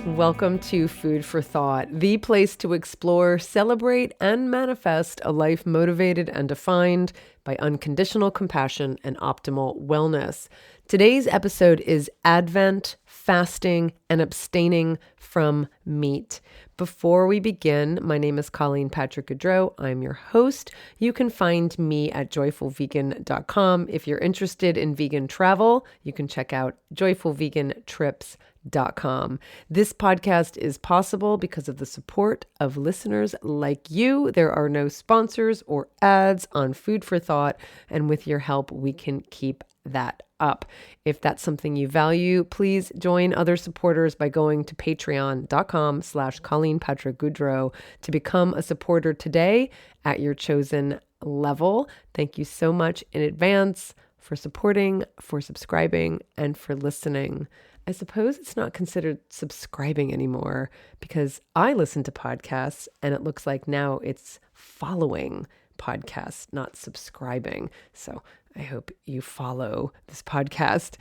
Welcome to Food for Thought, the place to explore, celebrate, and manifest a life motivated and defined by unconditional compassion and optimal wellness. Today's episode is Advent, fasting, and abstaining from meat. Before we begin, my name is Patrick-Goudreau. I'm your host. You can find me at joyfulvegan.com. If you're interested in vegan travel, you can check out joyfulvegantrips.com. This podcast is possible because of the support of listeners like you. There are no sponsors or ads on Food for Thought, and with your help, we can keep that up. If that's something you value, please join other supporters by going to patreon.com/ColleenPatrick-Goudreau to become a supporter today at your chosen level. Thank you so much in advance for supporting, for subscribing, and for listening. I suppose it's not considered subscribing anymore because I listen to podcasts and it looks like now it's following podcasts, not subscribing. So I hope you follow this podcast.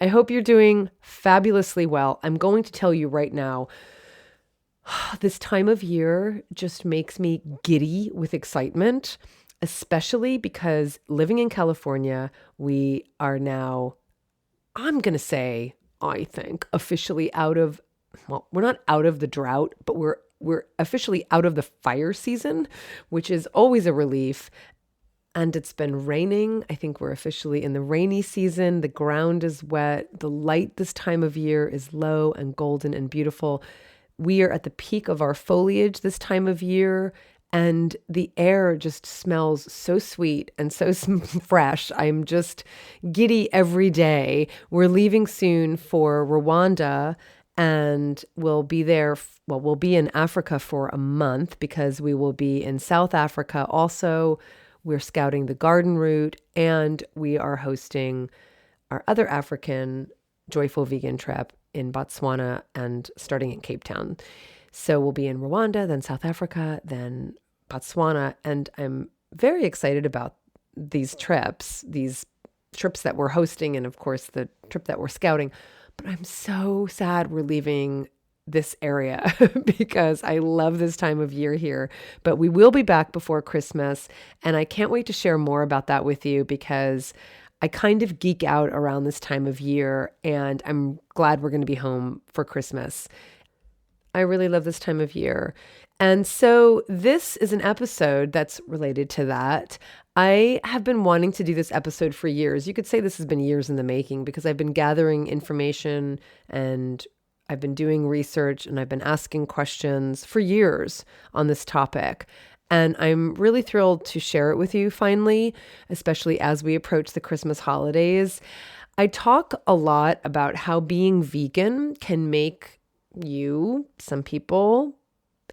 I hope you're doing fabulously well. I'm going to tell you right now, this time of year just makes me giddy with excitement, especially because living in California, we are now, I'm going to say, I think, officially out of, well, we're not out of the drought, but we're officially out of the fire season, which is always a relief. And it's been raining. I think we're officially in the rainy season. The ground is wet. The light this time of year is low and golden and beautiful. We are at the peak of our foliage this time of year, and the air just smells so sweet and so fresh. I'm just giddy every day. We're leaving soon for Rwanda, and we'll be there. Well, we'll be in Africa for a month because we will be in South Africa also. We're scouting the garden route, and we are hosting our other African joyful vegan trip in Botswana and starting in Cape Town. So we'll be in Rwanda, then South Africa, then Botswana, and I'm very excited about these trips that we're hosting, and of course the trip that we're scouting. But I'm so sad we're leaving this area because I love this time of year here. But we will be back before Christmas, and I can't wait to share more about that with you because I kind of geek out around this time of year, and I'm glad we're going to be home for Christmas. I really love this time of year. And so this is an episode that's related to that. I have been wanting to do this episode for years. You could say this has been years in the making because I've been gathering information and I've been doing research and I've been asking questions for years on this topic. And I'm really thrilled to share it with you finally, especially as we approach the Christmas holidays. I talk a lot about how being vegan can make you, some people,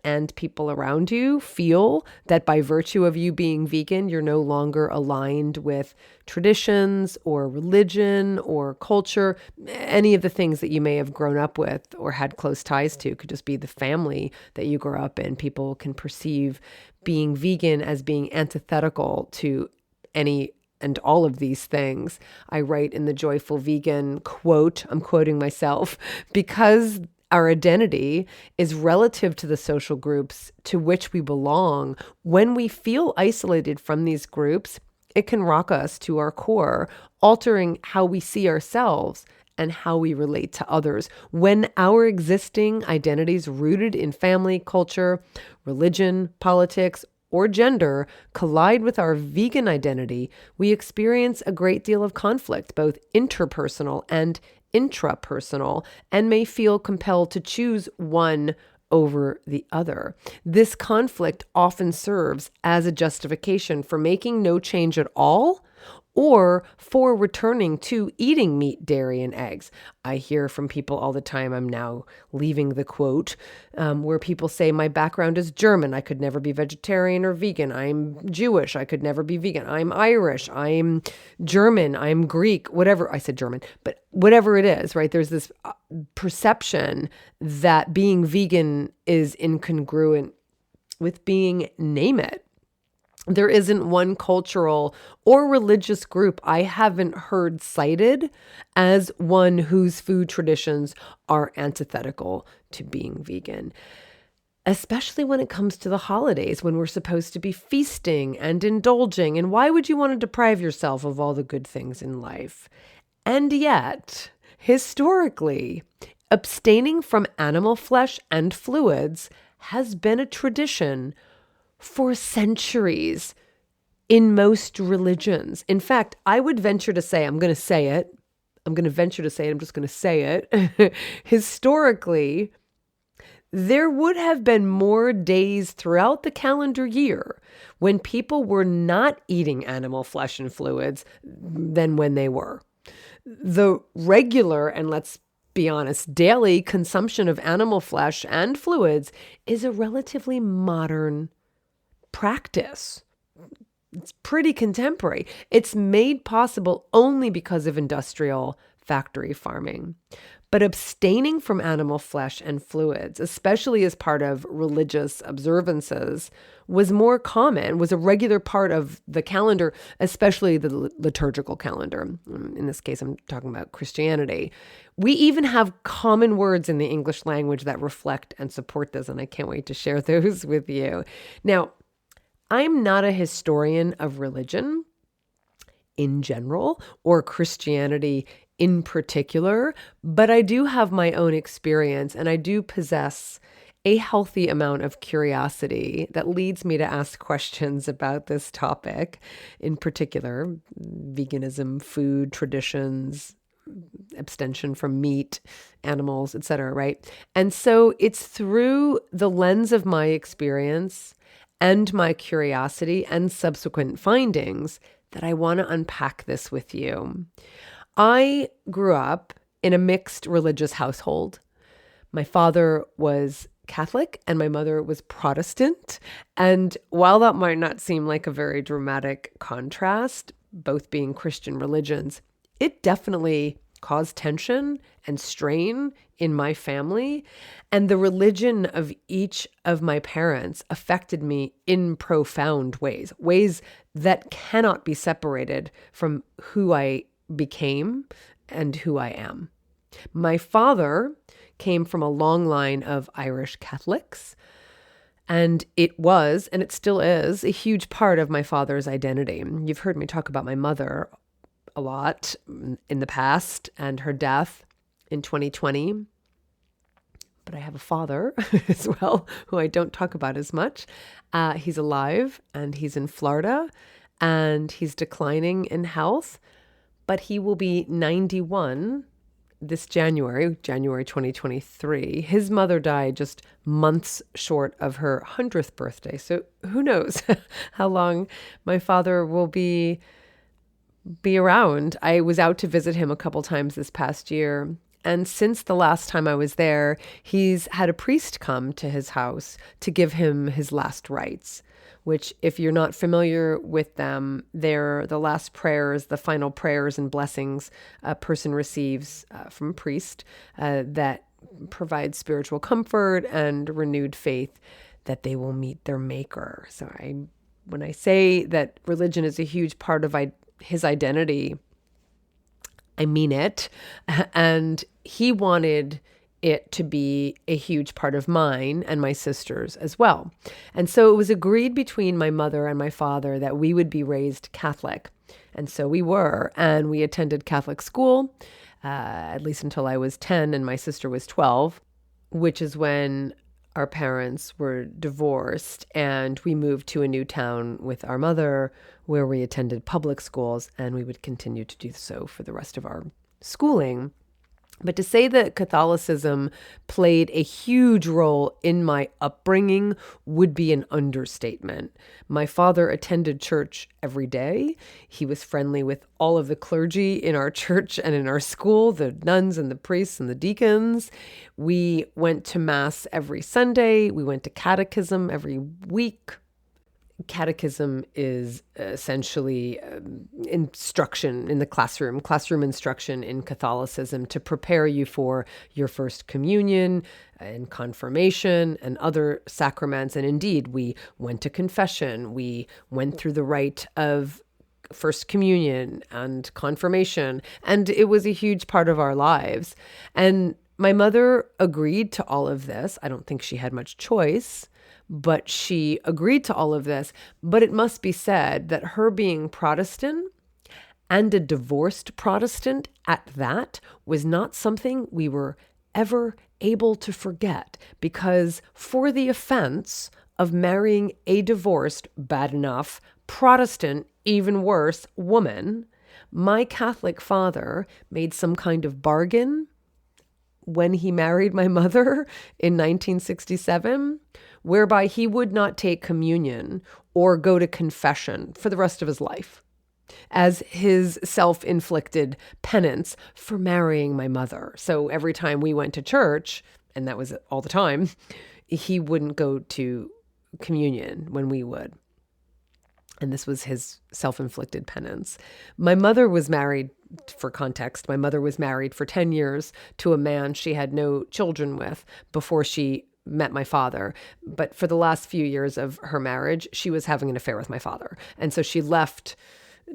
and people around you feel that by virtue of you being vegan, you're no longer aligned with traditions or religion or culture, any of the things that you may have grown up with or had close ties to. Could just be the family that you grew up in. People can perceive being vegan as being antithetical to any and all of these things. I write in the Joyful Vegan quote, I'm quoting myself, because our identity is relative to the social groups to which we belong. When we feel isolated from these groups, it can rock us to our core, altering how we see ourselves and how we relate to others. When our existing identities rooted in family, culture, religion, politics, or gender collide with our vegan identity, we experience a great deal of conflict, both interpersonal and intrapersonal, and may feel compelled to choose one over the other. This conflict often serves as a justification for making no change at all or for returning to eating meat, dairy, and eggs. I hear from people all the time, I'm now leaving the quote, where people say, my background is German, I could never be vegetarian or vegan. I'm Jewish, I could never be vegan. I'm Irish, I'm German, I'm Greek, whatever. I said German, but whatever it is, right? There's this perception that being vegan is incongruent with being name it. There isn't one cultural or religious group I haven't heard cited as one whose food traditions are antithetical to being vegan, especially when it comes to the holidays when we're supposed to be feasting and indulging. And why would you want to deprive yourself of all the good things in life? And yet, historically, abstaining from animal flesh and fluids has been a tradition for centuries in most religions. In fact, I would venture to say, I'm going to say it. I'm going to venture to say it. I'm just going to say it. Historically, there would have been more days throughout the calendar year when people were not eating animal flesh and fluids than when they were. The regular, and let's be honest, daily consumption of animal flesh and fluids is a relatively modern practice. It's pretty contemporary. It's made possible only because of industrial factory farming. But abstaining from animal flesh and fluids, especially as part of religious observances, was more common, was a regular part of the calendar, especially the liturgical calendar. In this case, I'm talking about Christianity. We even have common words in the English language that reflect and support this, and I can't wait to share those with you. Now, I'm not a historian of religion in general or Christianity in particular, but I do have my own experience and I do possess a healthy amount of curiosity that leads me to ask questions about this topic, in particular, veganism, food, traditions, abstention from meat, animals, etc., right? And so it's through the lens of my experience and my curiosity and subsequent findings that I want to unpack this with you. I grew up in a mixed religious household. My father was Catholic and my mother was Protestant. And while that might not seem like a very dramatic contrast, both being Christian religions, it definitely caused tension and strain in my family. And the religion of each of my parents affected me in profound ways, ways that cannot be separated from who I became and who I am. My father came from a long line of Irish Catholics, and it was, and it still is, a huge part of my father's identity. You've heard me talk about my mother a lot in the past and her death in 2020. But I have a father as well, who I don't talk about as much. He's alive and he's in Florida and he's declining in health, but he will be 91 this January 2023. His mother died just months short of her 100th birthday. So who knows how long my father will be around. I was out to visit him a couple times this past year. And since the last time I was there, he's had a priest come to his house to give him his last rites, which, if you're not familiar with them, they're the last prayers, the final prayers and blessings a person receives from a priest that provide spiritual comfort and renewed faith that they will meet their maker. So when I say that religion is a huge part of his identity, I mean it. And he wanted it to be a huge part of mine and my sisters as well. And so it was agreed between my mother and my father that we would be raised Catholic. And so we were, and we attended Catholic school, at least until I was 10 and my sister was 12, which is when our parents were divorced and we moved to a new town with our mother where we attended public schools, and we would continue to do so for the rest of our schooling. But to say that Catholicism played a huge role in my upbringing would be an understatement. My father attended church every day. He was friendly with all of the clergy in our church and in our school, the nuns and the priests and the deacons. We went to Mass every Sunday. We went to catechism every week. Catechism is essentially instruction in the classroom instruction in Catholicism to prepare you for your first communion and confirmation and other sacraments. And indeed, we went to confession. We went through the rite of first communion and confirmation. And it was a huge part of our lives. And my mother agreed to all of this. I don't think she had much choice, but she agreed to all of this. But it must be said that her being Protestant, and a divorced Protestant at that, was not something we were ever able to forget, because for the offense of marrying a divorced, bad enough, Protestant, even worse, woman, my Catholic father made some kind of bargain when he married my mother in 1967, whereby he would not take communion or go to confession for the rest of his life as his self-inflicted penance for marrying my mother. So every time we went to church, and that was all the time, he wouldn't go to communion when we would. And this was his self-inflicted penance. My mother was married, for context, my mother was married for 10 years to a man she had no children with before she met my father. But for the last few years of her marriage, she was having an affair with my father. And so she left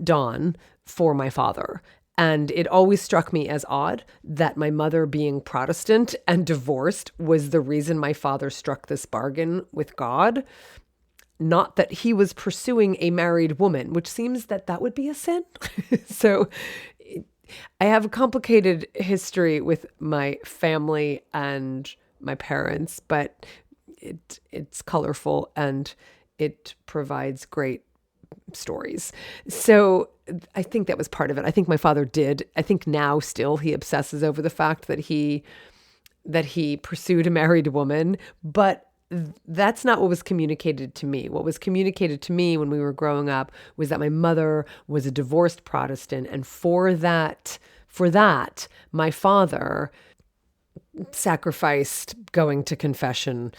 Don for my father. And it always struck me as odd that my mother, being Protestant and divorced, was the reason my father struck this bargain with God. Not that he was pursuing a married woman, which seems that would be a sin. So I have a complicated history with my family and my parents, but it's colorful and it provides great stories. So I think that was part of it. I think my father did. I think now still he obsesses over the fact that he pursued a married woman, but that's not what was communicated to me. What was communicated to me when we were growing up was that my mother was a divorced Protestant. And for that, my father sacrificed going to confession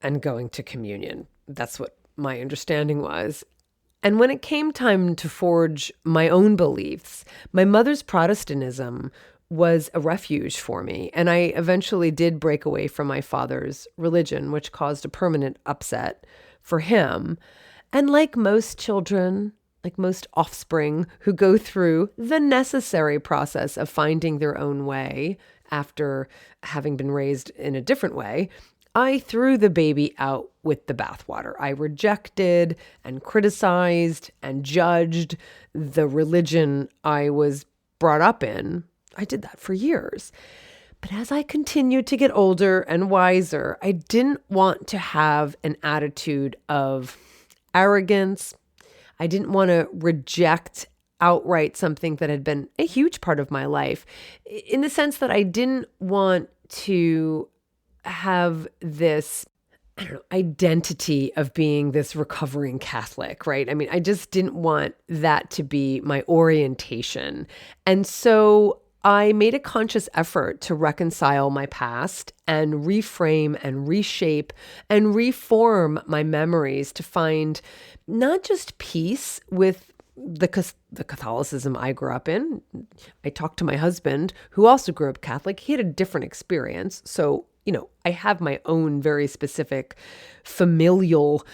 and going to communion. That's what my understanding was. And when it came time to forge my own beliefs, my mother's Protestantism was a refuge for me. And I eventually did break away from my father's religion, which caused a permanent upset for him. And like most children, like most offspring who go through the necessary process of finding their own way after having been raised in a different way, I threw the baby out with the bathwater. I rejected and criticized and judged the religion I was brought up in. I did that for years. But as I continued to get older and wiser, I didn't want to have an attitude of arrogance. I didn't want to reject outright something that had been a huge part of my life, in the sense that I didn't want to have this, identity of being this recovering Catholic, right? I mean, I just didn't want that to be my orientation. And so I made a conscious effort to reconcile my past and reframe and reshape and reform my memories to find not just peace with the Catholicism I grew up in. I talked to my husband, who also grew up Catholic. He had a different experience. So, I have my own very specific familial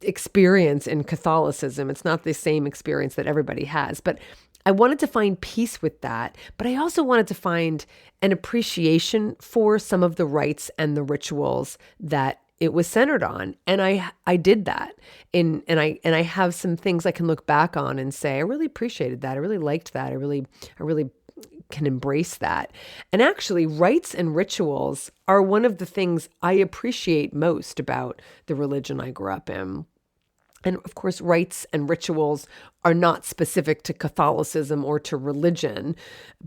experience in Catholicism. It's not the same experience that everybody has, but I wanted to find peace with that, but I also wanted to find an appreciation for some of the rites and the rituals that it was centered on. And I did that. And I have some things I can look back on and say, I really appreciated that. I really liked that. I really can embrace that. And actually, rites and rituals are one of the things I appreciate most about the religion I grew up in. And of course, rites and rituals are not specific to Catholicism or to religion,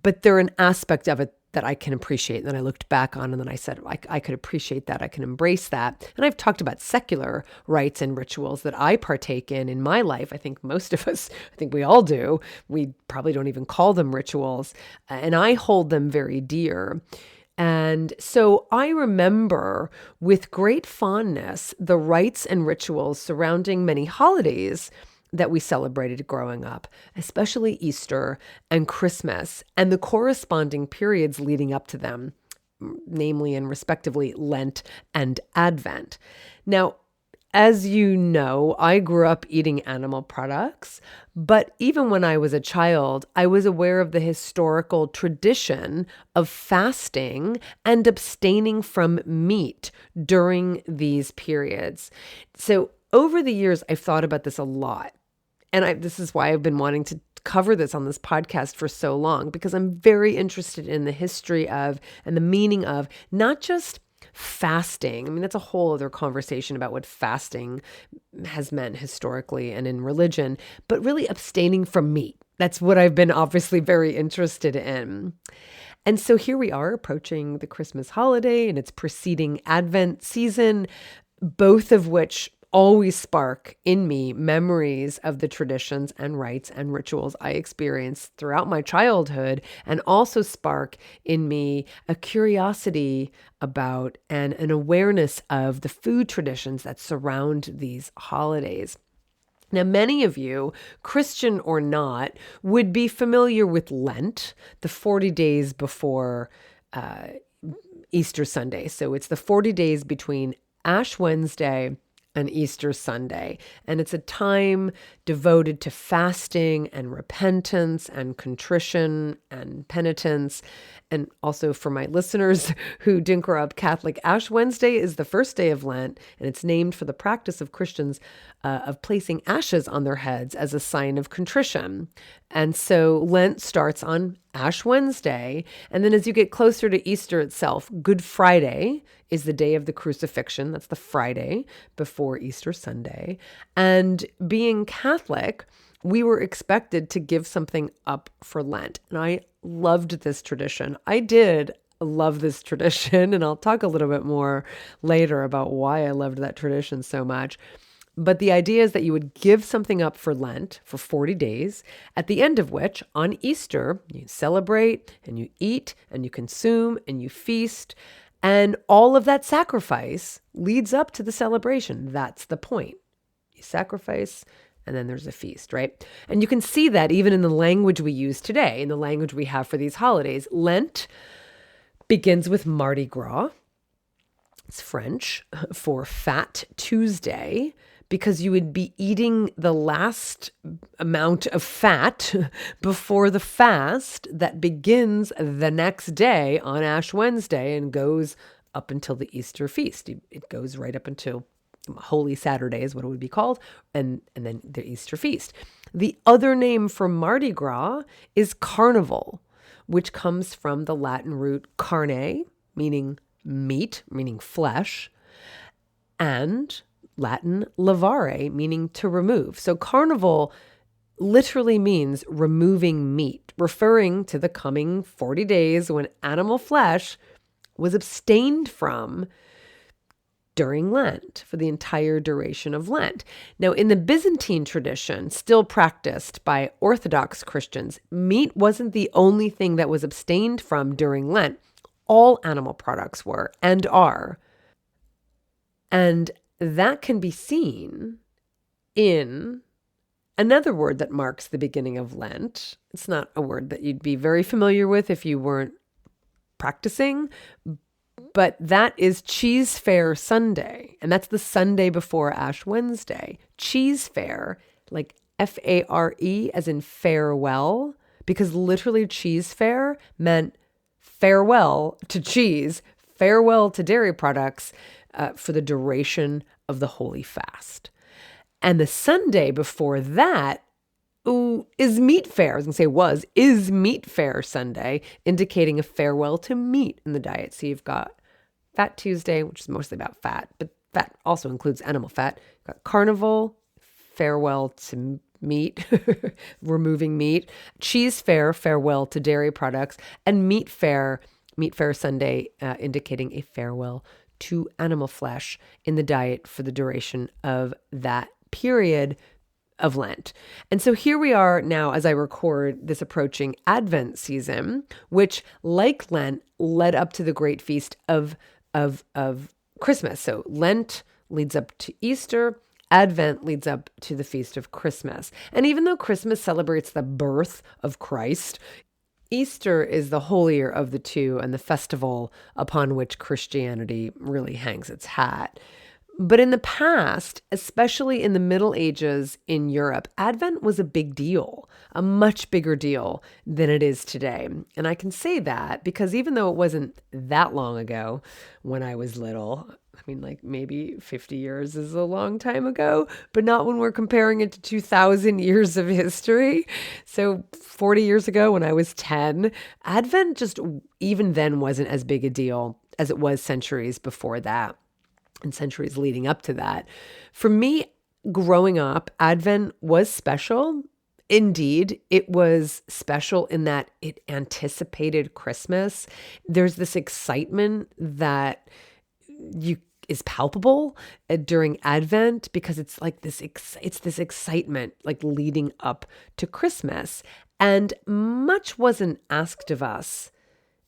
but they're an aspect of it that I can appreciate. And then I looked back on, and then I said, I could appreciate that. I can embrace that. And I've talked about secular rites and rituals that I partake in my life. I think most of us, I think we all do. We probably don't even call them rituals. And I hold them very dear. And so I remember with great fondness the rites and rituals surrounding many holidays that we celebrated growing up, especially Easter and Christmas, and the corresponding periods leading up to them, namely and respectively Lent and Advent. Now, as you know, I grew up eating animal products, but even when I was a child, I was aware of the historical tradition of fasting and abstaining from meat during these periods. So over the years, I've thought about this a lot. And this is why I've been wanting to cover this on this podcast for so long, because I'm very interested in the history of and the meaning of not just fasting. I mean, that's a whole other conversation about what fasting has meant historically and in religion, but really abstaining from meat. That's what I've been obviously very interested in. And so here we are approaching the Christmas holiday and its preceding Advent season, both of which always spark in me memories of the traditions and rites and rituals I experienced throughout my childhood, and also spark in me a curiosity about and an awareness of the food traditions that surround these holidays. Now, many of you, Christian or not, would be familiar with Lent, the 40 days before Easter Sunday. So it's the 40 days between Ash Wednesday and Easter Sunday. And it's a time devoted to fasting and repentance and contrition and penitence. And also for my listeners who didn't grow up Catholic, Ash Wednesday is the first day of Lent, and it's named for the practice of Christians of placing ashes on their heads as a sign of contrition. And so Lent starts on Ash Wednesday. And then as you get closer to Easter itself, Good Friday is the day of the crucifixion. That's the Friday before Easter Sunday. And being Catholic, we were expected to give something up for Lent. And I loved this tradition. I did love this tradition, and I'll talk a little bit more later about why I loved that tradition so much. But the idea is that you would give something up for Lent for 40 days, at the end of which, on Easter, you celebrate and you eat and you consume and you feast. And all of that sacrifice leads up to the celebration. That's the point. You sacrifice, and then there's a feast, right? And you can see that even in the language we use today, in the language we have for these holidays. Lent begins with Mardi Gras. It's French for Fat Tuesday, because you would be eating the last amount of fat before the fast that begins the next day on Ash Wednesday and goes up until the Easter feast. It goes right up until Holy Saturday is what it would be called, and then the Easter feast. The other name for Mardi Gras is Carnival, which comes from the Latin root carne, meaning meat, meaning flesh, and Latin lavare, meaning to remove. So Carnival literally means removing meat, referring to the coming 40 days when animal flesh was abstained from during Lent, for the entire duration of Lent. Now, in the Byzantine tradition, still practiced by Orthodox Christians, meat wasn't the only thing that was abstained from during Lent. All animal products were and are. And that can be seen in another word that marks the beginning of Lent. It's not a word that you'd be very familiar with if you weren't practicing, but that is Cheese Fair Sunday. And that's the Sunday before Ash Wednesday. Cheese Fair, like F-A-R-E as in farewell, because literally cheese fair meant farewell to cheese, farewell to dairy products for the duration of the Holy Fast. And the Sunday before that is Meat Fair. I was going to say is Meat Fair Sunday, indicating a farewell to meat in the diet. So you've got Fat Tuesday, which is mostly about fat, but fat also includes animal fat. You've got Carnival, farewell to meat, removing meat. Cheese Fair, farewell to dairy products. And Meat Fair Sunday, indicating a farewell to animal flesh in the diet for the duration of that period of Lent. And so here we are now as I record this approaching Advent season, which, like Lent, led up to the great feast of Christmas. So Lent leads up to Easter. Advent leads up to the feast of Christmas. And even though Christmas celebrates the birth of Christ, Easter is the holier of the two and the festival upon which Christianity really hangs its hat. But in the past, especially in the Middle Ages in Europe, Advent was a big deal, a much bigger deal than it is today. And I can say that because even though it wasn't that long ago when I was little, I mean, like maybe 50 years is a long time ago, but not when we're comparing it to 2,000 years of history. So 40 years ago when I was 10, Advent just even then wasn't as big a deal as it was centuries before that. And centuries leading up to that. For me, growing up, Advent was special. Indeed, it was special in that it anticipated Christmas. There's this excitement that is palpable during Advent because it's like this excitement like leading up to Christmas. And much wasn't asked of us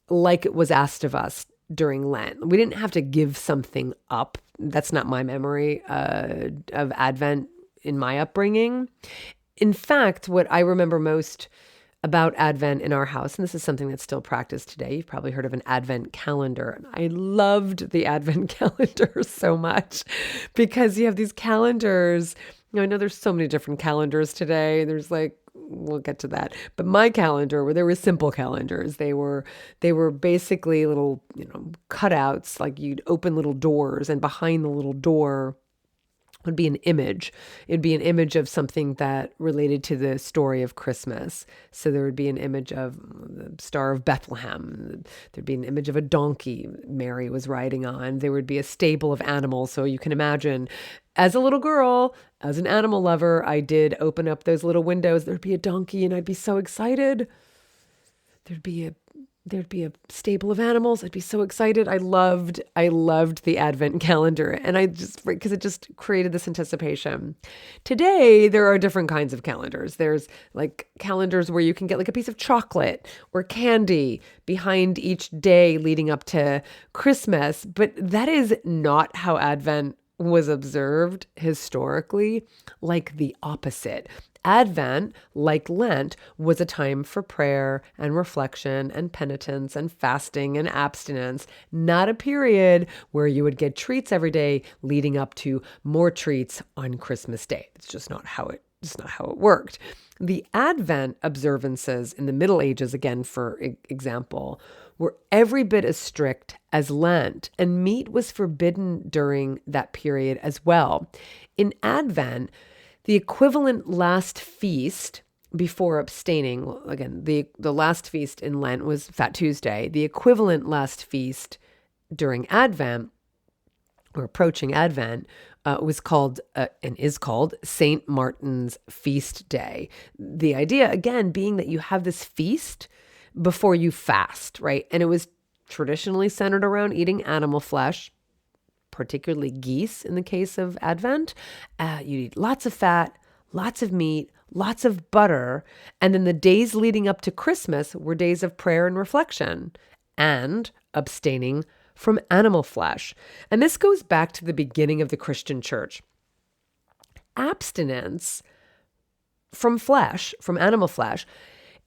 like it was asked of us during Lent. We didn't have to give something up. That's not my memory of Advent in my upbringing. In fact, what I remember most about Advent in our house, and this is something that's still practiced today, you've probably heard of an Advent calendar. I loved the Advent calendar so much because you have these calendars. I know there's so many different calendars today. There's we'll get to that. But my calendar, there were simple calendars. They were basically little, cutouts, like you'd open little doors, and behind the little door would be an image. It'd be an image of something that related to the story of Christmas. So there would be an image of the Star of Bethlehem. There'd be an image of a donkey Mary was riding on. There would be a stable of animals. So you can imagine, as a little girl, as an animal lover, I did open up those little windows. There'd be a donkey and I'd be so excited. There'd be a stable of animals. I'd be so excited. I loved the Advent calendar, and because it just created this anticipation. Today, there are different kinds of calendars. There's like calendars where you can get like a piece of chocolate or candy behind each day leading up to Christmas, but that is not how Advent was observed historically. Like the opposite. Advent, like Lent, was a time for prayer and reflection and penitence and fasting and abstinence, not a period where you would get treats every day leading up to more treats on Christmas Day. It's just not how it worked. The Advent observances in the Middle Ages, again, for example, were every bit as strict as Lent, and meat was forbidden during that period as well. In Advent, the equivalent last feast before abstaining, again, the last feast in Lent was Fat Tuesday. The equivalent last feast during Advent, or approaching Advent, was called and is called St. Martin's Feast Day. The idea, again, being that you have this feast before you fast, right? And it was traditionally centered around eating animal flesh, particularly geese in the case of Advent. You eat lots of fat, lots of meat, lots of butter. And then the days leading up to Christmas were days of prayer and reflection and abstaining from animal flesh. And this goes back to the beginning of the Christian church. Abstinence from flesh, from animal flesh,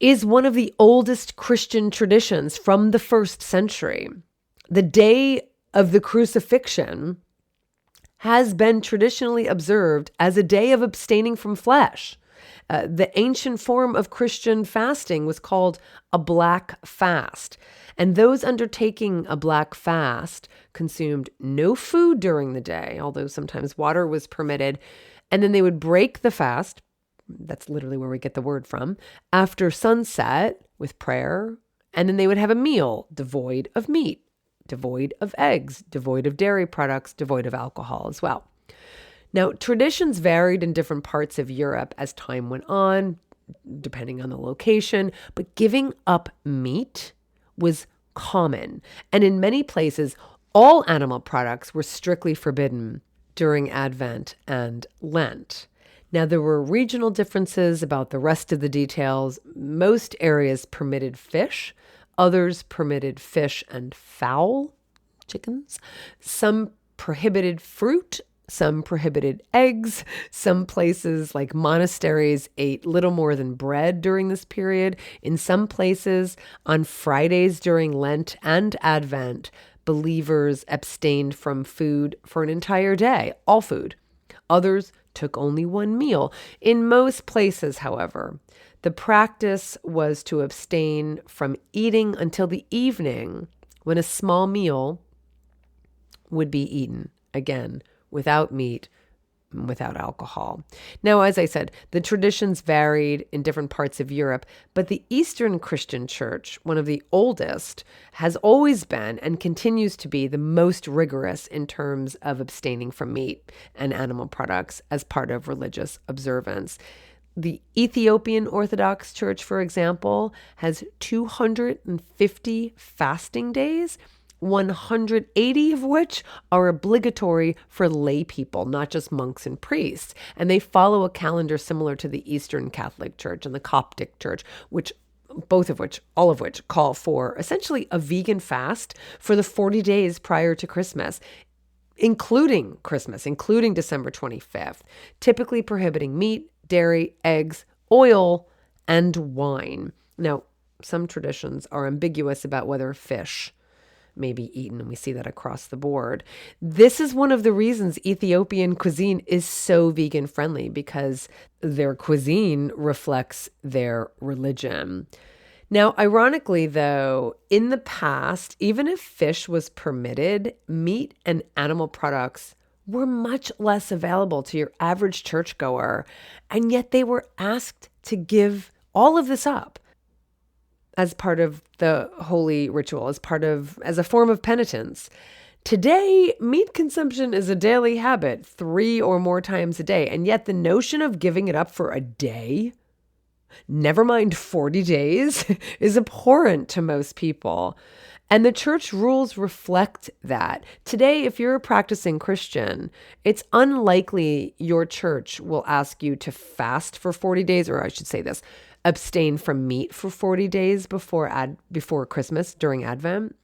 is one of the oldest Christian traditions from the first century. The day of the crucifixion has been traditionally observed as a day of abstaining from flesh. The ancient form of Christian fasting was called a black fast. And those undertaking a black fast consumed no food during the day, although sometimes water was permitted. And then they would break the fast. That's literally where we get the word from. After sunset with prayer. And then they would have a meal devoid of meat, devoid of eggs, devoid of dairy products, devoid of alcohol as well. Now, traditions varied in different parts of Europe as time went on, depending on the location, but giving up meat was common. And in many places, all animal products were strictly forbidden during Advent and Lent. Now, there were regional differences about the rest of the details. Most areas permitted fish, others permitted fish and fowl, chickens. Some prohibited fruit, some prohibited eggs. Some places, like monasteries, ate little more than bread during this period. In some places, on Fridays during Lent and Advent, believers abstained from food for an entire day, all food. Others took only one meal. In most places, however, the practice was to abstain from eating until the evening, when a small meal would be eaten, again, without meat, without alcohol. Now, as I said, the traditions varied in different parts of Europe, but the Eastern Christian Church, one of the oldest, has always been and continues to be the most rigorous in terms of abstaining from meat and animal products as part of religious observance. The Ethiopian Orthodox Church, for example, has 250 fasting days, 180 of which are obligatory for lay people, not just monks and priests. And they follow a calendar similar to the Eastern Catholic Church and the Coptic Church, all of which call for essentially a vegan fast for the 40 days prior to Christmas, including December 25th, typically prohibiting meat, dairy, eggs, oil, and wine. Now, some traditions are ambiguous about whether fish may be eaten, and we see that across the board. This is one of the reasons Ethiopian cuisine is so vegan friendly, because their cuisine reflects their religion. Now, ironically, though, in the past, even if fish was permitted, meat and animal products were much less available to your average churchgoer, and yet they were asked to give all of this up as part of the holy ritual, as a form of penitence. Today, meat consumption is a daily habit, 3 or more times a day, and yet the notion of giving it up for a day, never mind 40 days, is abhorrent to most people. And the church rules reflect that. Today, if you're a practicing Christian, it's unlikely your church will ask you to fast for 40 days, or I should say this, abstain from meat for 40 days before Christmas during Advent.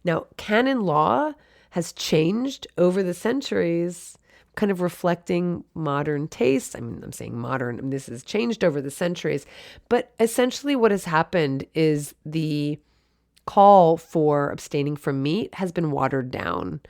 Now, canon law has changed over the centuries, kind of reflecting modern tastes. I mean, I'm saying modern, and this has changed over the centuries. But essentially what has happened is the call for abstaining from meat has been watered down.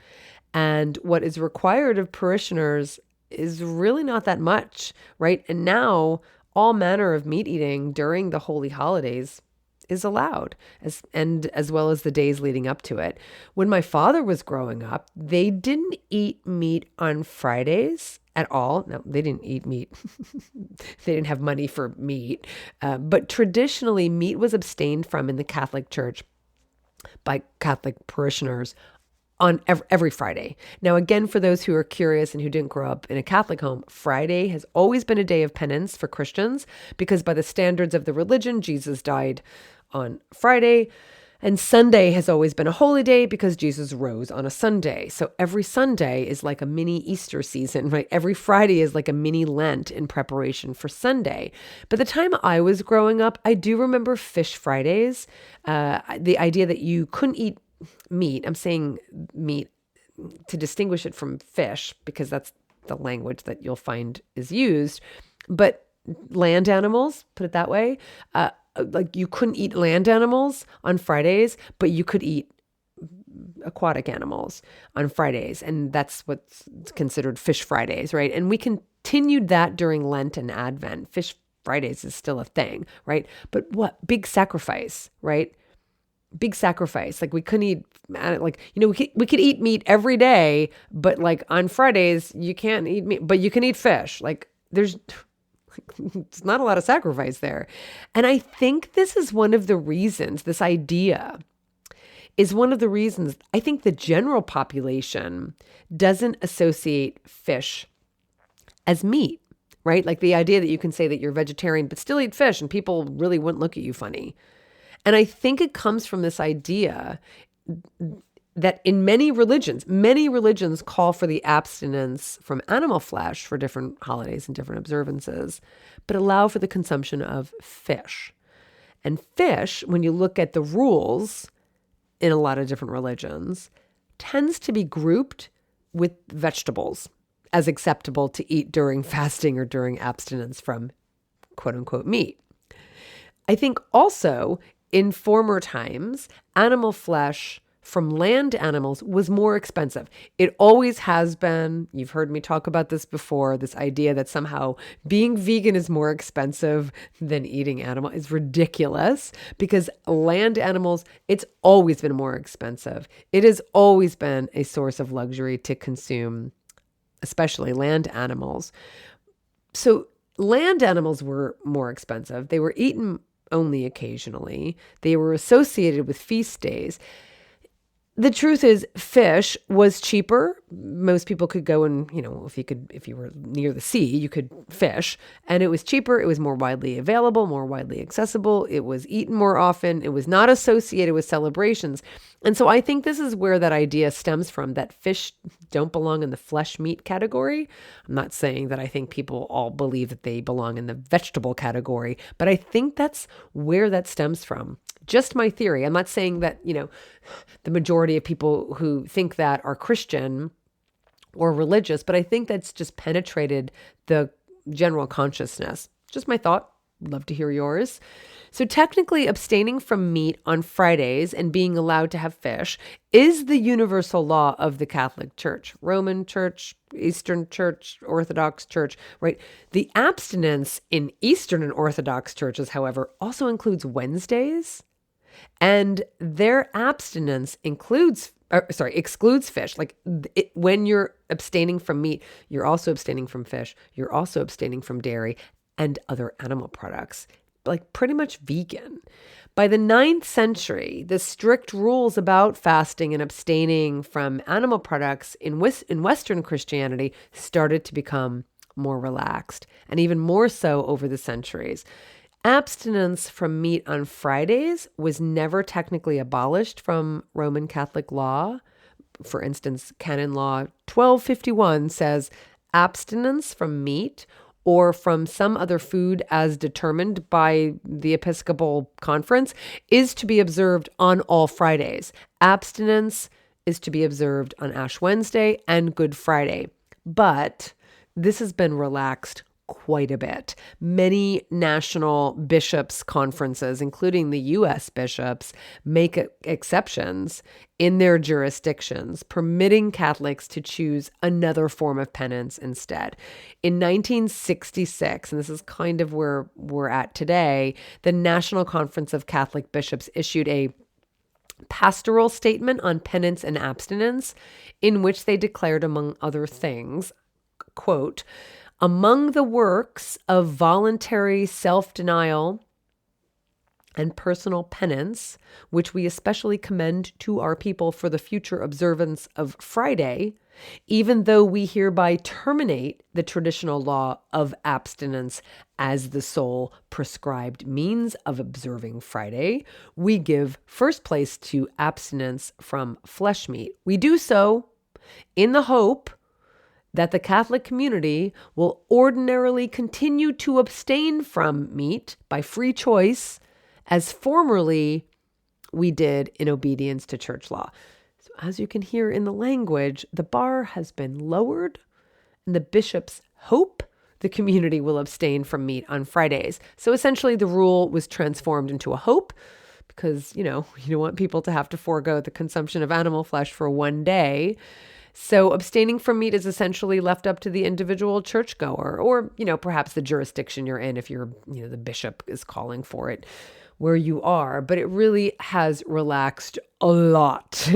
And what is required of parishioners is really not that much, right? And now all manner of meat eating during the holy holidays is allowed, as well as the days leading up to it. When my father was growing up, they didn't eat meat on Fridays at all. No, they didn't eat meat. They didn't have money for meat. But traditionally, meat was abstained from in the Catholic Church by Catholic parishioners on every Friday. Now, again, for those who are curious and who didn't grow up in a Catholic home, Friday has always been a day of penance for Christians, because by the standards of the religion, Jesus died on Friday, and Sunday has always been a holy day because Jesus rose on a Sunday. So every Sunday is like a mini Easter season, right? Every Friday is like a mini Lent in preparation for Sunday. By the time I was growing up, I do remember Fish Fridays, the idea that you couldn't eat meat. I'm saying meat to distinguish it from fish, because that's the language that you'll find is used. But land animals, put it that way, like you couldn't eat land animals on Fridays, but you could eat aquatic animals on Fridays. And that's what's considered Fish Fridays, right? And we continued that during Lent and Advent. Fish Fridays is still a thing, right? But what? Big sacrifice, right? Big sacrifice. Like we couldn't eat, we could eat meat every day, but like on Fridays, you can't eat meat, but you can eat fish. Like it's not a lot of sacrifice there. And I think this is one of the reasons, this idea is one of the reasons I think the general population doesn't associate fish as meat, right? Like the idea that you can say that you're vegetarian, but still eat fish, and people really wouldn't look at you funny. And I think it comes from this idea that in many religions call for the abstinence from animal flesh for different holidays and different observances, but allow for the consumption of fish. And fish, when you look at the rules in a lot of different religions, tends to be grouped with vegetables as acceptable to eat during fasting or during abstinence from quote unquote meat. I think also in former times, animal flesh from land animals was more expensive. It always has been. You've heard me talk about this before, this idea that somehow being vegan is more expensive than eating animal is ridiculous, because land animals, it's always been more expensive. It has always been a source of luxury to consume, especially land animals. So land animals were more expensive. They were eaten only occasionally. They were associated with feast days. The truth is, fish was cheaper. Most people could go and, if you were near the sea, you could fish. And it was cheaper. It was more widely available, more widely accessible. It was eaten more often. It was not associated with celebrations. And so I think this is where that idea stems from, that fish don't belong in the flesh meat category. I'm not saying that I think people all believe that they belong in the vegetable category, but I think that's where that stems from. Just my theory. I'm not saying that, the majority of people who think that are Christian or religious, but I think that's just penetrated the general consciousness. Just my thought. Love to hear yours. So technically, abstaining from meat on Fridays and being allowed to have fish is the universal law of the Catholic Church, Roman Church, Eastern Church, Orthodox Church, right? The abstinence in Eastern and Orthodox churches, however, also includes Wednesdays. And their abstinence excludes fish. When you're abstaining from meat, you're also abstaining from fish. You're also abstaining from dairy and other animal products, like pretty much vegan. By the 9th century, the strict rules about fasting and abstaining from animal products in Western Christianity started to become more relaxed, and even more so over the centuries. Abstinence from meat on Fridays was never technically abolished from Roman Catholic law. For instance, Canon Law 1251 says abstinence from meat or from some other food as determined by the Episcopal Conference is to be observed on all Fridays. Abstinence is to be observed on Ash Wednesday and Good Friday. But this has been relaxed quite a bit. Many national bishops' conferences, including the U.S. bishops, make exceptions in their jurisdictions, permitting Catholics to choose another form of penance instead. In 1966, and this is kind of where we're at today, the National Conference of Catholic Bishops issued a pastoral statement on penance and abstinence, in which they declared, among other things, quote, "Among the works of voluntary self-denial and personal penance, which we especially commend to our people for the future observance of Friday, even though we hereby terminate the traditional law of abstinence as the sole prescribed means of observing Friday, we give first place to abstinence from flesh meat. We do so in the hope that the Catholic community will ordinarily continue to abstain from meat by free choice, as formerly we did in obedience to church law." So as you can hear in the language, the bar has been lowered, and the bishops hope the community will abstain from meat on Fridays. So essentially the rule was transformed into a hope, because, you don't want people to have to forego the consumption of animal flesh for one day. So abstaining from meat is essentially left up to the individual churchgoer, or, perhaps the jurisdiction you're in, if you're, the bishop is calling for it where you are. But it really has relaxed a lot.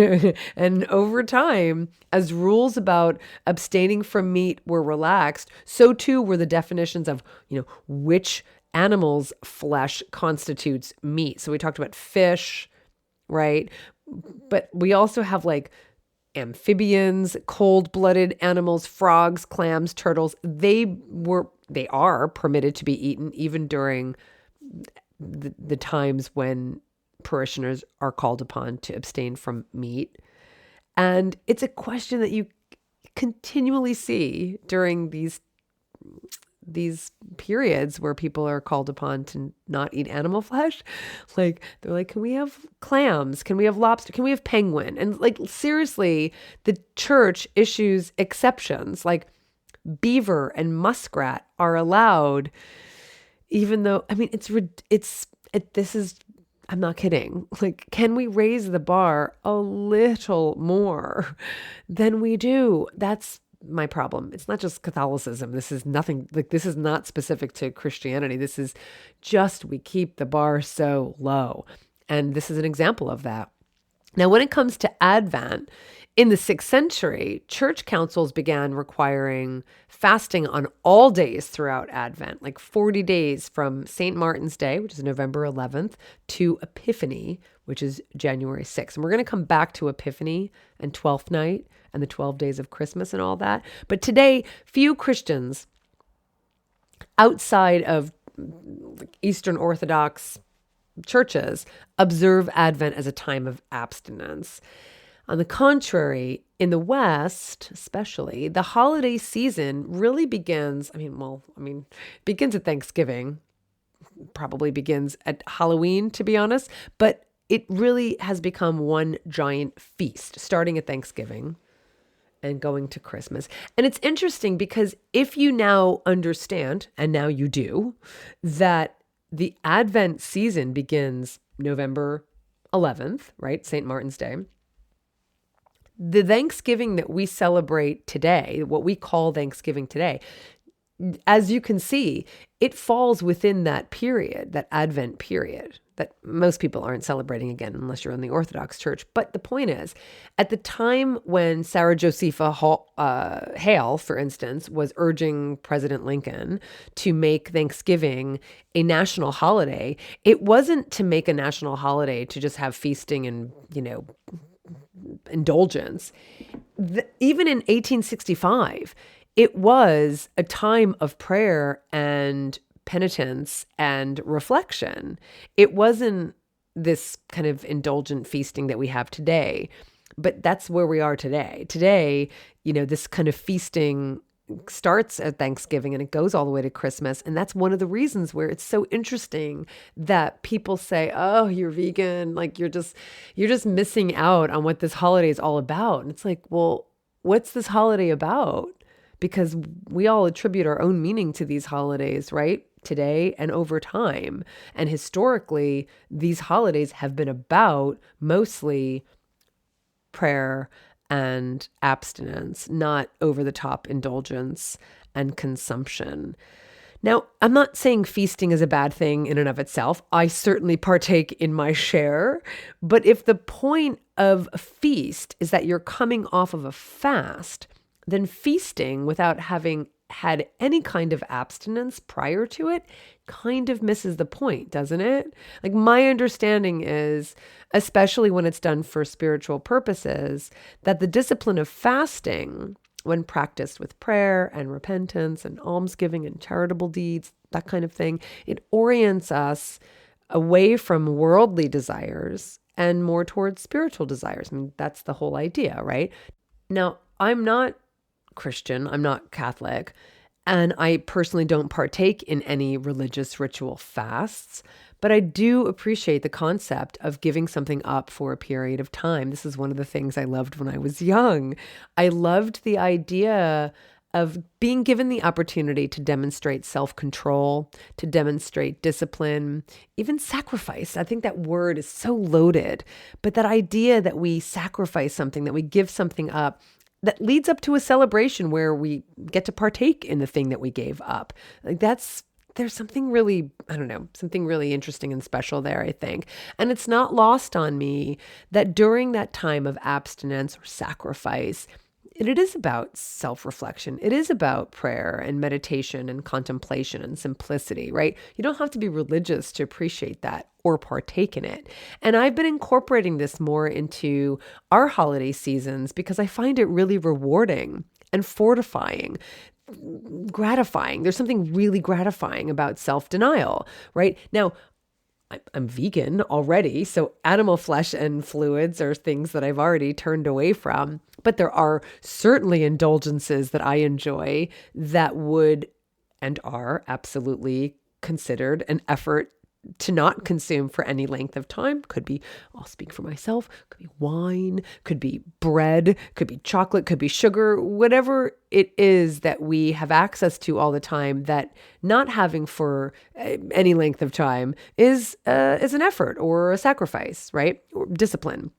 And over time, as rules about abstaining from meat were relaxed, so too were the definitions of, which animal's flesh constitutes meat. So we talked about fish, right? But we also have amphibians, cold-blooded animals, frogs, clams, turtles. They are permitted to be eaten even during the times when parishioners are called upon to abstain from meat. And it's a question that you continually see during these periods where people are called upon to not eat animal flesh. Like, they're like, can we have clams? Can we have lobster? Can we have penguin? And like, seriously, the church issues exceptions. Like, beaver and muskrat are allowed, even though, I mean, this is, I'm not kidding. Like, can we raise the bar a little more than we do? That's my problem. It's not just Catholicism. This is nothing, like, this is not specific to Christianity. This is just, we keep the bar so low. And this is an example of that. Now, when it comes to Advent, in the 6th century, church councils began requiring fasting on all days throughout Advent, like 40 days from St. Martin's Day, which is November 11th, to Epiphany, which is January 6th. And we're going to come back to Epiphany and Twelfth Night and the 12 days of Christmas and all that. But today, few Christians outside of Eastern Orthodox churches observe Advent as a time of abstinence. On the contrary, in the West, especially, the holiday season really begins, begins at Thanksgiving, probably begins at Halloween, to be honest, but it really has become one giant feast, starting at Thanksgiving and going to Christmas. And it's interesting because if you now understand, and now you do, that the Advent season begins November 11th, right? St. Martin's Day. The Thanksgiving that we celebrate today, what we call Thanksgiving today, as you can see, it falls within that period, that Advent period, that most people aren't celebrating again unless you're in the Orthodox Church. But the point is, at the time when Sarah Josepha Hale, for instance, was urging President Lincoln to make Thanksgiving a national holiday, it wasn't to make a national holiday to just have feasting and, indulgence. Even in 1865, it was a time of prayer and penitence and reflection. It wasn't this kind of indulgent feasting that we have today, but that's where we are today. Today, this kind of feasting starts at Thanksgiving and it goes all the way to Christmas. And that's one of the reasons where it's so interesting that people say, oh, you're vegan. Like, you're just missing out on what this holiday is all about. And it's like, well, what's this holiday about? Because we all attribute our own meaning to these holidays, right? Today and over time. And historically, these holidays have been about mostly prayer and abstinence, not over-the-top indulgence and consumption. Now, I'm not saying feasting is a bad thing in and of itself. I certainly partake in my share. But if the point of a feast is that you're coming off of a fast, then feasting without having had any kind of abstinence prior to it kind of misses the point, doesn't it? Like, my understanding is, especially when it's done for spiritual purposes, that the discipline of fasting, when practiced with prayer and repentance and almsgiving and charitable deeds, that kind of thing, it orients us away from worldly desires and more towards spiritual desires. I mean, that's the whole idea, right? Now, I'm not Christian, I'm not Catholic, and I personally don't partake in any religious ritual fasts, but I do appreciate the concept of giving something up for a period of time. This is one of the things I loved when I was young. I loved the idea of being given the opportunity to demonstrate self-control, to demonstrate discipline, even sacrifice. I think that word is so loaded, but that idea that we sacrifice something, that we give something up, that leads up to a celebration where we get to partake in the thing that we gave up. Like, there's something really, something really interesting and special there, I think. And it's not lost on me that during that time of abstinence or sacrifice, it is about self-reflection. It is about prayer and meditation and contemplation and simplicity, right? You don't have to be religious to appreciate that or partake in it. And I've been incorporating this more into our holiday seasons because I find it really rewarding and fortifying, gratifying. There's something really gratifying about self-denial, right? Now, I'm vegan already, so animal flesh and fluids are things that I've already turned away from. But there are certainly indulgences that I enjoy that would and are absolutely considered an effort to not consume for any length of time. Could be, I'll speak for myself, could be wine, could be bread, could be chocolate, could be sugar, whatever it is that we have access to all the time that not having for any length of time is an effort or a sacrifice, right? Or discipline.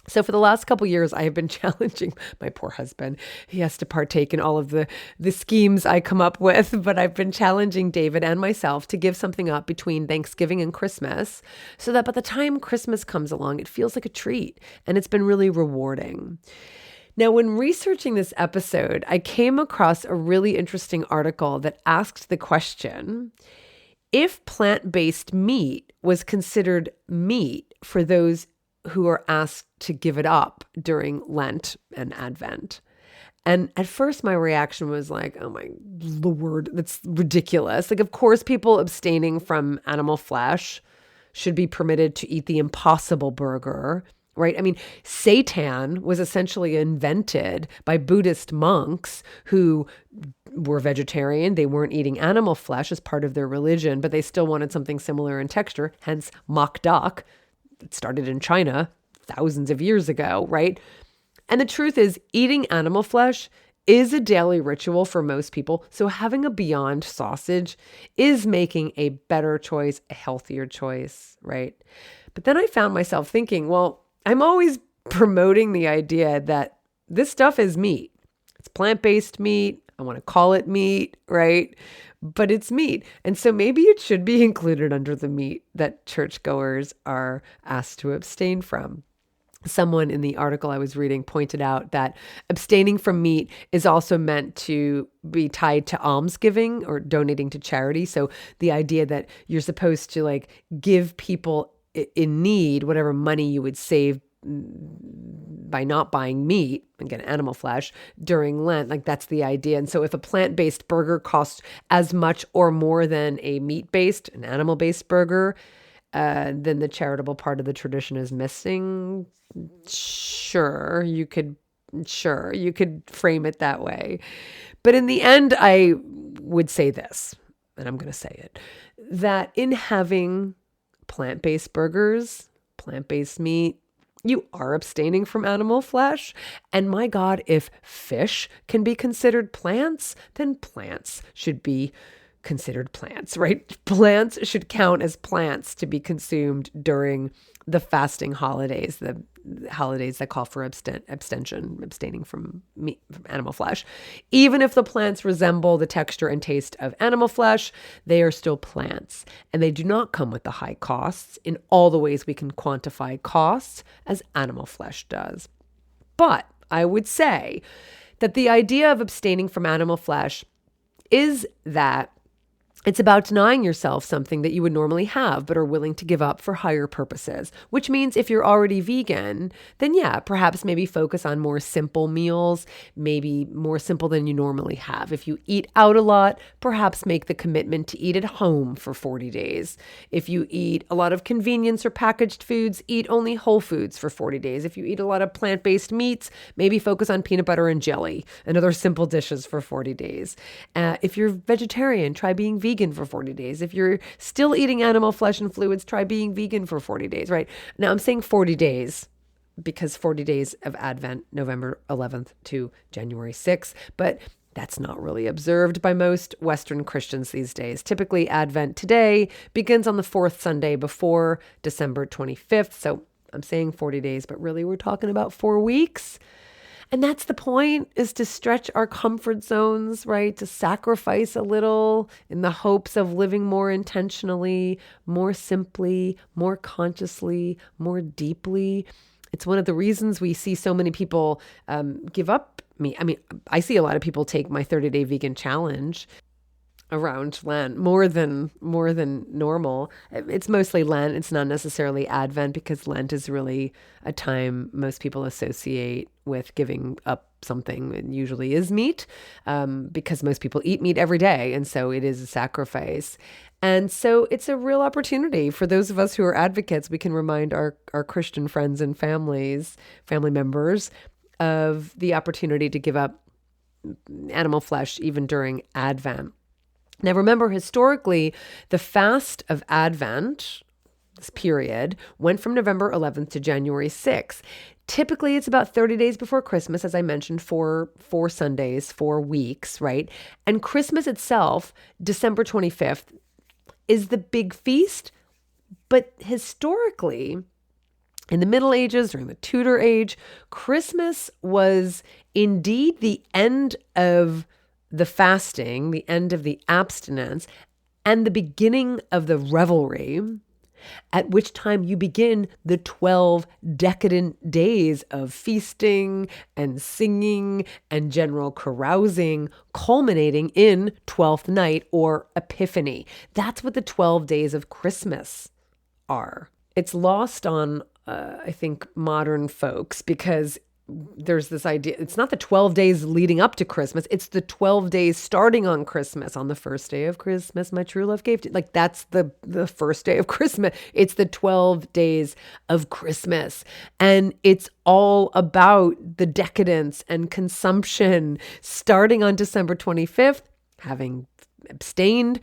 So for the last couple of years, I have been challenging my poor husband. He has to partake in all of the schemes I come up with, but I've been challenging David and myself to give something up between Thanksgiving and Christmas so that by the time Christmas comes along, it feels like a treat and it's been really rewarding. Now, when researching this episode, I came across a really interesting article that asked the question, if plant-based meat was considered meat for those who are asked to give it up during Lent and Advent. And at first my reaction was like, oh my Lord, that's ridiculous. Like, of course, people abstaining from animal flesh should be permitted to eat the Impossible Burger, right? I mean, seitan was essentially invented by Buddhist monks who were vegetarian. They weren't eating animal flesh as part of their religion, but they still wanted something similar in texture, hence mock duck. It started in China thousands of years ago, right? And the truth is, eating animal flesh is a daily ritual for most people. So having a Beyond sausage is making a better choice, a healthier choice, right? But then I found myself thinking, well, I'm always promoting the idea that this stuff is meat. It's plant-based meat. I want to call it meat, right? But it's meat. And so maybe it should be included under the meat that churchgoers are asked to abstain from. Someone in the article I was reading pointed out that abstaining from meat is also meant to be tied to almsgiving or donating to charity. So the idea that you're supposed to like give people in need whatever money you would save by not buying meat, again, animal flesh, during Lent, like that's the idea. And so if a plant-based burger costs as much or more than a meat-based, an animal-based burger, then the charitable part of the tradition is missing. Sure, you could frame it that way. But in the end, I would say this, and I'm going to say it, that in having plant-based burgers, plant-based meat, you are abstaining from animal flesh. And my God, if fish can be considered plants, then plants should be considered plants, right? Plants should count as plants to be consumed during the fasting holidays, the holidays that call for abstaining from meat, from animal flesh. Even if the plants resemble the texture and taste of animal flesh, they are still plants, and they do not come with the high costs in all the ways we can quantify costs as animal flesh does. But I would say that the idea of abstaining from animal flesh is that it's about denying yourself something that you would normally have but are willing to give up for higher purposes, which means if you're already vegan, then yeah, perhaps maybe focus on more simple meals, maybe more simple than you normally have. If you eat out a lot, perhaps make the commitment to eat at home for 40 days. If you eat a lot of convenience or packaged foods, eat only whole foods for 40 days. If you eat a lot of plant-based meats, maybe focus on peanut butter and jelly and other simple dishes for 40 days. If you're vegetarian, try being vegan for 40 days. If you're still eating animal flesh and fluids, try being vegan for 40 days, right? Now I'm saying 40 days because 40 days of Advent, November 11th to January 6th, but that's not really observed by most Western Christians these days. Typically, Advent today begins on the fourth Sunday before December 25th. So I'm saying 40 days, but really we're talking about 4 weeks. And that's the point, is to stretch our comfort zones, right? To sacrifice a little in the hopes of living more intentionally, more simply, more consciously, more deeply. It's one of the reasons we see so many people give up meat. I mean, I see a lot of people take my 30-day vegan challenge. around Lent, more than normal. It's mostly Lent. It's not necessarily Advent, because Lent is really a time most people associate with giving up something. It usually is meat, because most people eat meat every day, and so it is a sacrifice. And so it's a real opportunity for those of us who are advocates. We can remind our Christian friends and family members, of the opportunity to give up animal flesh even during Advent. Now, remember, historically, the fast of Advent, this period, went from November 11th to January 6th. Typically, it's about 30 days before Christmas, as I mentioned, four Sundays, 4 weeks, right? And Christmas itself, December 25th, is the big feast. But historically, in the Middle Ages, during the Tudor age, Christmas was indeed the end of the fasting, the end of the abstinence, and the beginning of the revelry, at which time you begin the 12 decadent days of feasting and singing and general carousing, culminating in Twelfth Night or Epiphany. That's what the 12 days of Christmas are. It's lost on I think, modern folks, because there's this idea, it's not the 12 days leading up to Christmas, it's the 12 days starting on Christmas. On the first day of Christmas, my true love gave to, like, that's the first day of Christmas. It's the 12 days of Christmas. And it's all about the decadence and consumption, starting on December 25th, having abstained,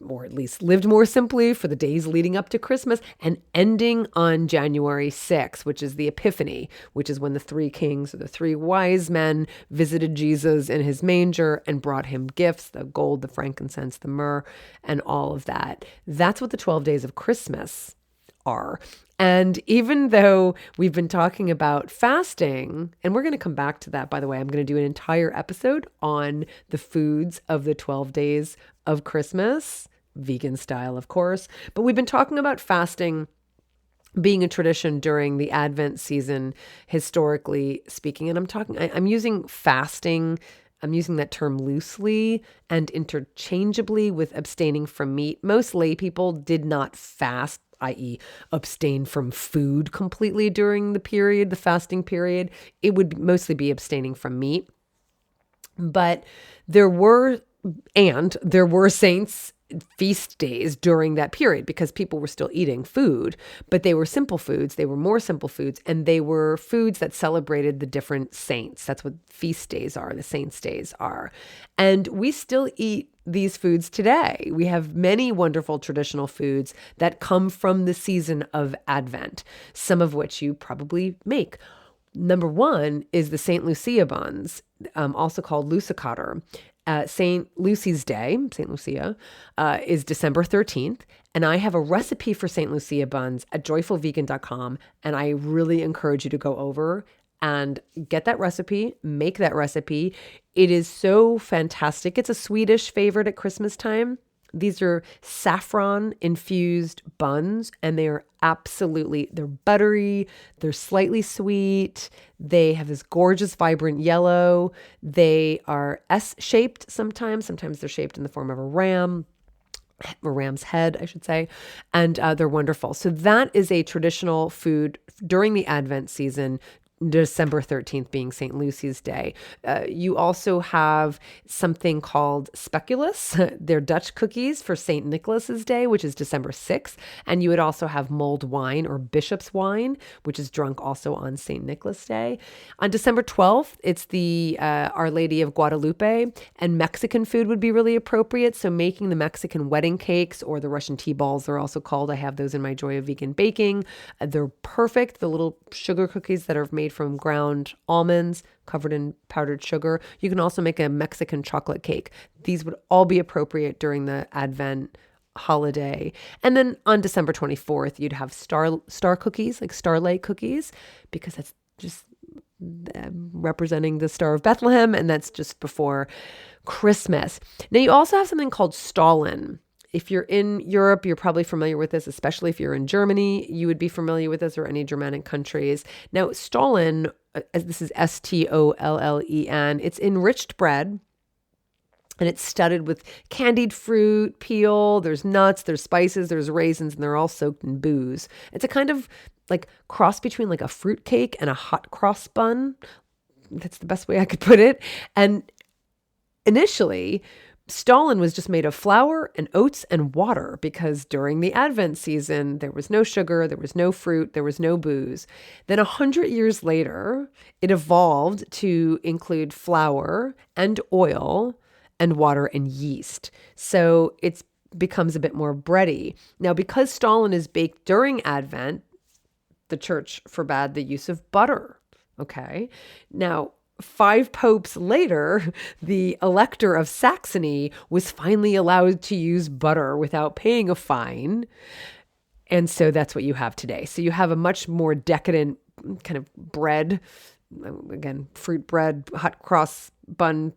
or at least lived more simply, for the days leading up to Christmas, and ending on January 6th, which is the Epiphany, which is when the 3 kings, or the 3 wise men, visited Jesus in his manger and brought him gifts, the gold, the frankincense, the myrrh, and all of that. That's what the 12 days of Christmas are. And even though we've been talking about fasting, and we're going to come back to that, by the way, I'm going to do an entire episode on the foods of the 12 days of Christmas, vegan style, of course. But we've been talking about fasting being a tradition during the Advent season, historically speaking. And I'm using fasting, I'm using that term loosely and interchangeably with abstaining from meat. Most lay people did not fast, i.e. abstain from food completely during the fasting period. It would mostly be abstaining from meat. But there were saints' feast days during that period, because people were still eating food, but they were simple foods. They were more simple foods, and they were foods that celebrated the different saints. That's what feast days are, the saints' days are. And we still eat these foods today. We have many wonderful traditional foods that come from the season of Advent, some of which you probably make. Number one is the St. Lucia buns, also called lucicator. St. Lucy's Day, St. Lucia, is December 13th. And I have a recipe for St. Lucia buns at joyfulvegan.com. And I really encourage you to go over and get that recipe, make that recipe. It is so fantastic. It's a Swedish favorite at Christmas time. These are saffron infused buns, and they're buttery, they're slightly sweet, they have this gorgeous vibrant yellow, they are S-shaped sometimes they're shaped in the form of a ram's head, I should say, and they're wonderful. So that is a traditional food during the Advent season, December 13th being St. Lucy's Day. You also have something called speculus. They're Dutch cookies for St. Nicholas's Day, which is December 6th. And you would also have mulled wine, or bishop's wine, which is drunk also on St. Nicholas Day. On December 12th, it's the Our Lady of Guadalupe, and Mexican food would be really appropriate. So making the Mexican wedding cakes, or the Russian tea balls, they're also called. I have those in my Joy of Vegan Baking. They're perfect. The little sugar cookies that are made from ground almonds covered in powdered sugar. You can also make a Mexican chocolate cake. These would all be appropriate during the Advent holiday. And then on December 24th, you'd have star cookies, like starlight cookies, because that's just representing the Star of Bethlehem, and that's just before Christmas. Now, you also have something called Stollen. If you're in Europe, you're probably familiar with this, especially if you're in Germany, you would be familiar with this, or any Germanic countries. Now, Stollen, this is Stollen, it's enriched bread And it's studded with candied fruit, peel, there's nuts, there's spices, there's raisins, and they're all soaked in booze. It's a kind of like cross between like a fruit cake and a hot cross bun. That's the best way I could put it. And initially, Stollen was just made of flour and oats and water because during the Advent season, there was no sugar, there was no fruit, there was no booze. Then 100 years later, it evolved to include flour and oil and water and yeast. So it becomes a bit more bready. Now, because Stollen is baked during Advent, the church forbade the use of butter. Okay. Now, 5 popes later, the Elector of Saxony was finally allowed to use butter without paying a fine. And so that's what you have today. So you have a much more decadent kind of bread, again, fruit bread, hot cross bun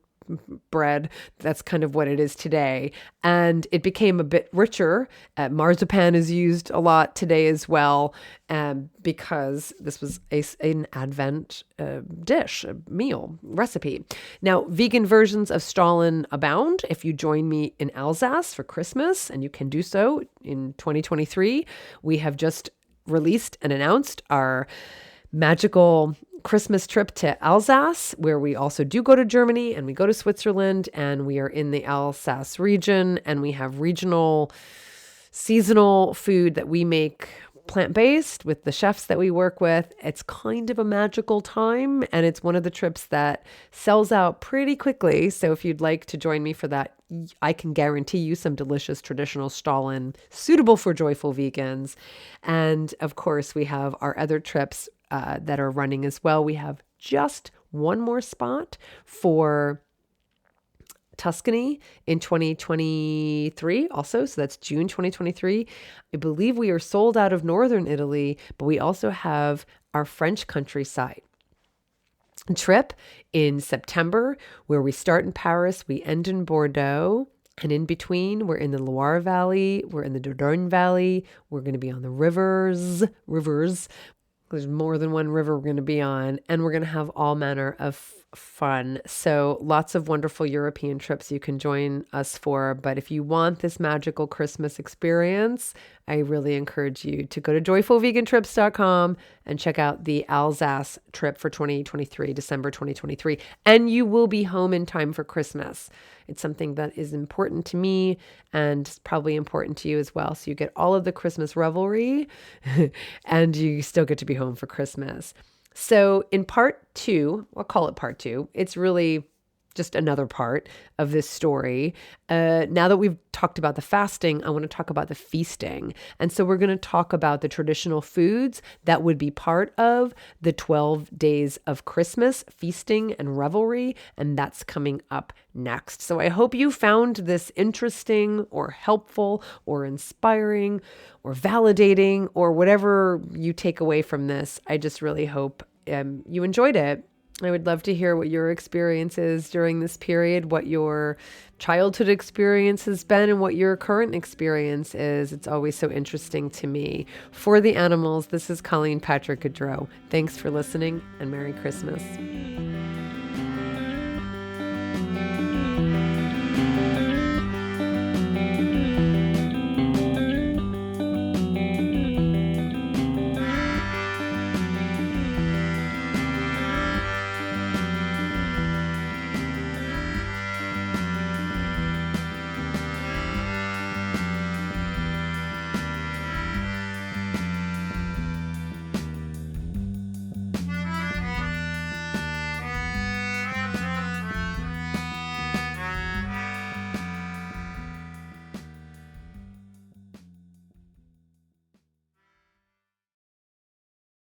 bread. That's kind of what it is today. And it became a bit richer. Marzipan is used a lot today as well, because this was an Advent dish, a meal, recipe. Now, vegan versions of Stollen abound. If you join me in Alsace for Christmas, and you can do so in 2023, we have just released and announced our magical Christmas trip to Alsace, where we also do go to Germany and we go to Switzerland, and we are in the Alsace region, and we have regional seasonal food that we make plant-based with the chefs that we work with. It's kind of a magical time, and it's one of the trips that sells out pretty quickly. So if you'd like to join me for that, I can guarantee you some delicious traditional Stollen suitable for joyful vegans. And of course, we have our other trips that are running as well. We have just one more spot for Tuscany in 2023 also. So that's June 2023. I believe we are sold out of Northern Italy, but we also have our French countryside trip in September, where we start in Paris, we end in Bordeaux. And in between, we're in the Loire Valley, we're in the Dordogne Valley, we're going to be on the rivers. There's more than one river we're going to be on, and we're going to have all manner of fun. So lots of wonderful European trips you can join us for. But if you want this magical Christmas experience, I really encourage you to go to joyfulvegantrips.com and check out the Alsace trip for 2023, December 2023. And you will be home in time for Christmas. It's something that is important to me and probably important to you as well. So you get all of the Christmas revelry and you still get to be home for Christmas. So in part 2, I'll call it part 2. It's really just another part of this story. Now that we've talked about the fasting, I want to talk about the feasting. And so we're going to talk about the traditional foods that would be part of the 12 days of Christmas feasting and revelry. And that's coming up next. So I hope you found this interesting or helpful or inspiring or validating or whatever you take away from this. I just really hope you enjoyed it. I would love to hear what your experience is during this period, what your childhood experience has been, and what your current experience is. It's always so interesting to me. For the animals, this is Colleen Patrick-Goudreau. Thanks for listening, and Merry Christmas.